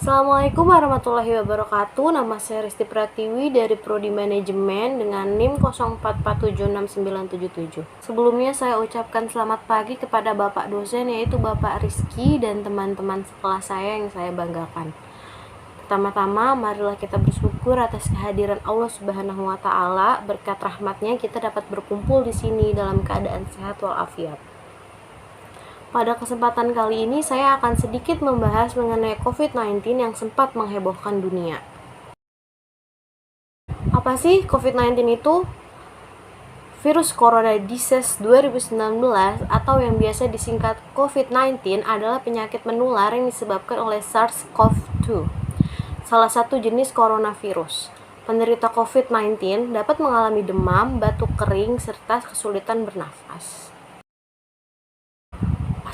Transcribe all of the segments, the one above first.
Assalamualaikum warahmatullahi wabarakatuh. Nama saya Risti Pratiwi dari Prodi Manajemen dengan NIM 04476977. Sebelumnya saya ucapkan selamat pagi kepada Bapak dosen, yaitu Bapak Rizky dan teman-teman sekelas saya yang saya banggakan. Pertama-tama, marilah kita bersyukur atas kehadiran Allah Subhanahu wa Ta'ala. Berkat rahmatnya kita dapat berkumpul di sini dalam keadaan sehat walafiat. Pada kesempatan kali ini saya akan sedikit membahas mengenai COVID-19 yang sempat menghebohkan dunia. Apa sih COVID-19 itu? Virus Corona Disease 2019 atau yang biasa disingkat COVID-19 adalah penyakit menular yang disebabkan oleh SARS-CoV-2, salah satu jenis coronavirus. Penderita COVID-19 dapat mengalami demam, batuk kering, serta kesulitan bernafas.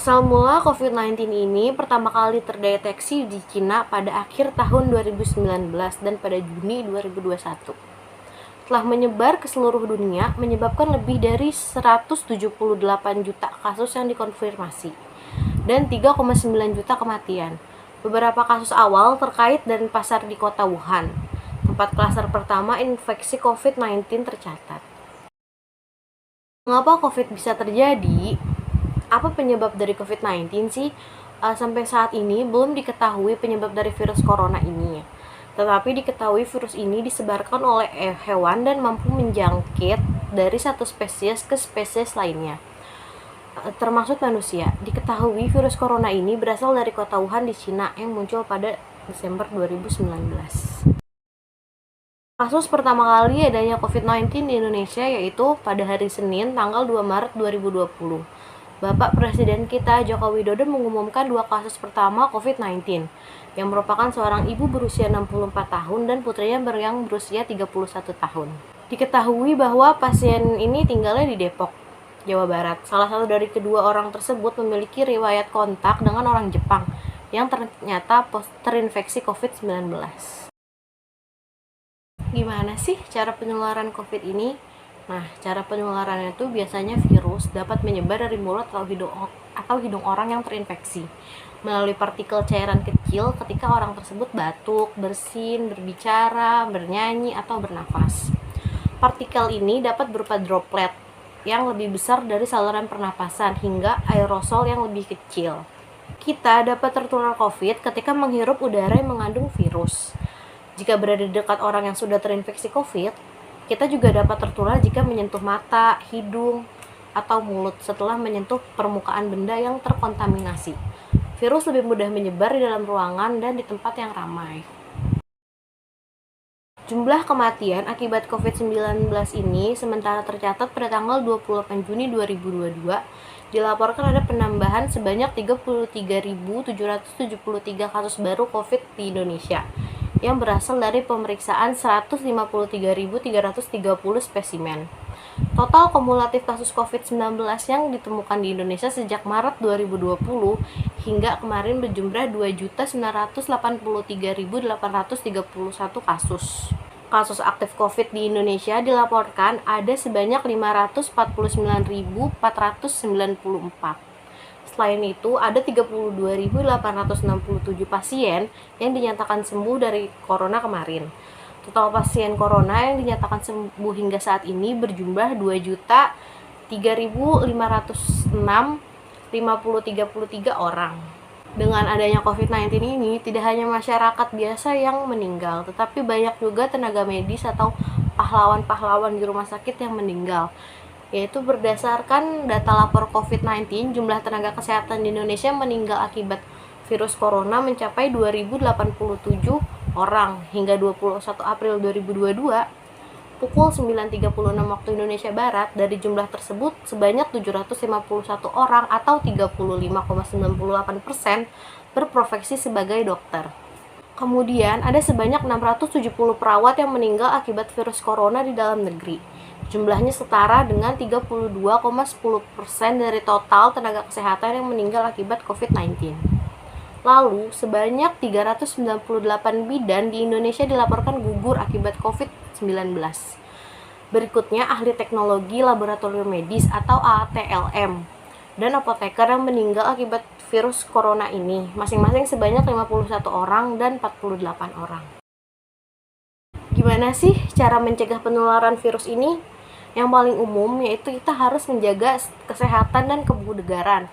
Asal mula COVID-19 ini pertama kali terdeteksi di Cina pada akhir tahun 2019 dan pada Juni 2021. Telah menyebar ke seluruh dunia, menyebabkan lebih dari 178 juta kasus yang dikonfirmasi dan 3,9 juta kematian. Beberapa kasus awal terkait dan pasar di kota Wuhan, tempat klaster pertama infeksi COVID-19 tercatat. Mengapa COVID bisa terjadi? Apa penyebab dari COVID-19 sih? Sampai saat ini belum diketahui penyebab dari virus corona ini. Tetapi diketahui virus ini disebarkan oleh hewan dan mampu menjangkit dari satu spesies ke spesies lainnya, termasuk manusia. Diketahui virus corona ini berasal dari kota Wuhan di Cina yang muncul pada Desember 2019. Kasus pertama kali adanya COVID-19 di Indonesia yaitu pada hari Senin tanggal 2 Maret 2020. Bapak Presiden kita Joko Widodo mengumumkan 2 kasus pertama COVID-19 yang merupakan seorang ibu berusia 64 tahun dan putrinya yang berusia 31 tahun. Diketahui bahwa pasien ini tinggalnya di Depok, Jawa Barat. Salah satu dari kedua orang tersebut memiliki riwayat kontak dengan orang Jepang yang ternyata terinfeksi COVID-19. Gimana sih cara penularan COVID ini? Nah, cara penularannya itu biasanya virus dapat menyebar dari mulut atau hidung orang yang terinfeksi melalui partikel cairan kecil ketika orang tersebut batuk, bersin, berbicara, bernyanyi, atau bernafas. Partikel ini dapat berupa droplet yang lebih besar dari saluran pernapasan hingga aerosol yang lebih kecil. Kita dapat tertular COVID ketika menghirup udara yang mengandung virus. Jika berada di dekat orang yang sudah terinfeksi COVID, kita juga dapat tertular jika menyentuh mata, hidung, atau mulut setelah menyentuh permukaan benda yang terkontaminasi. Virus lebih mudah menyebar di dalam ruangan dan di tempat yang ramai. Jumlah kematian akibat COVID-19 ini sementara tercatat pada tanggal 28 Juni 2022 dilaporkan ada penambahan sebanyak 33.773 kasus baru COVID di Indonesia yang berasal dari pemeriksaan 153.330 spesimen. Total kumulatif kasus COVID-19 yang ditemukan di Indonesia sejak Maret 2020 hingga kemarin berjumlah 2.983.831 kasus. Kasus aktif COVID di Indonesia dilaporkan ada sebanyak 549.494. Selain itu, ada 32.867 pasien yang dinyatakan sembuh dari corona kemarin. Total pasien corona yang dinyatakan sembuh hingga saat ini berjumlah 2.306.5033 orang. Dengan adanya COVID-19 ini, tidak hanya masyarakat biasa yang meninggal, tetapi banyak juga tenaga medis atau pahlawan-pahlawan di rumah sakit yang meninggal. Yaitu berdasarkan data lapor COVID-19, jumlah tenaga kesehatan di Indonesia meninggal akibat virus corona mencapai 2.087 orang hingga 21 April 2022 pukul 9.36 waktu Indonesia Barat. Dari jumlah tersebut, sebanyak 751 orang atau 35,98% berprofesi sebagai dokter. Kemudian, ada sebanyak 670 perawat yang meninggal akibat virus corona di dalam negeri. Jumlahnya setara dengan 32,10% dari total tenaga kesehatan yang meninggal akibat COVID-19. Lalu, sebanyak 398 bidan di Indonesia dilaporkan gugur akibat COVID-19. Berikutnya, ahli teknologi laboratorium medis atau ATLM dan apoteker yang meninggal akibat virus corona ini, masing-masing sebanyak 51 orang dan 48 orang. Gimana sih cara mencegah penularan virus ini? Yang paling umum yaitu kita harus menjaga kesehatan dan kebugaran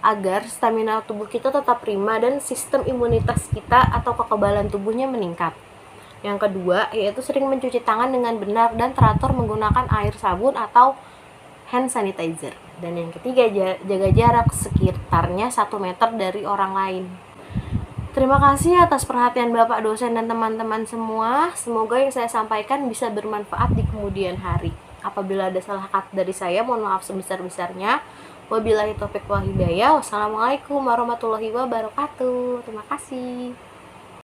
agar stamina tubuh kita tetap prima dan sistem imunitas kita atau kekebalan tubuhnya meningkat. Yang kedua, yaitu sering mencuci tangan dengan benar dan teratur menggunakan air sabun atau hand sanitizer. Dan yang ketiga, jaga jarak sekitarnya 1 meter dari orang lain. Terima kasih atas perhatian Bapak dosen dan teman-teman semua. Semoga yang saya sampaikan bisa bermanfaat di kemudian hari. Apabila ada salah kata dari saya, mohon maaf sebesar-besarnya. Wabillahi taufiq wal hidayah. Wassalamualaikum warahmatullahi wabarakatuh. Terima kasih.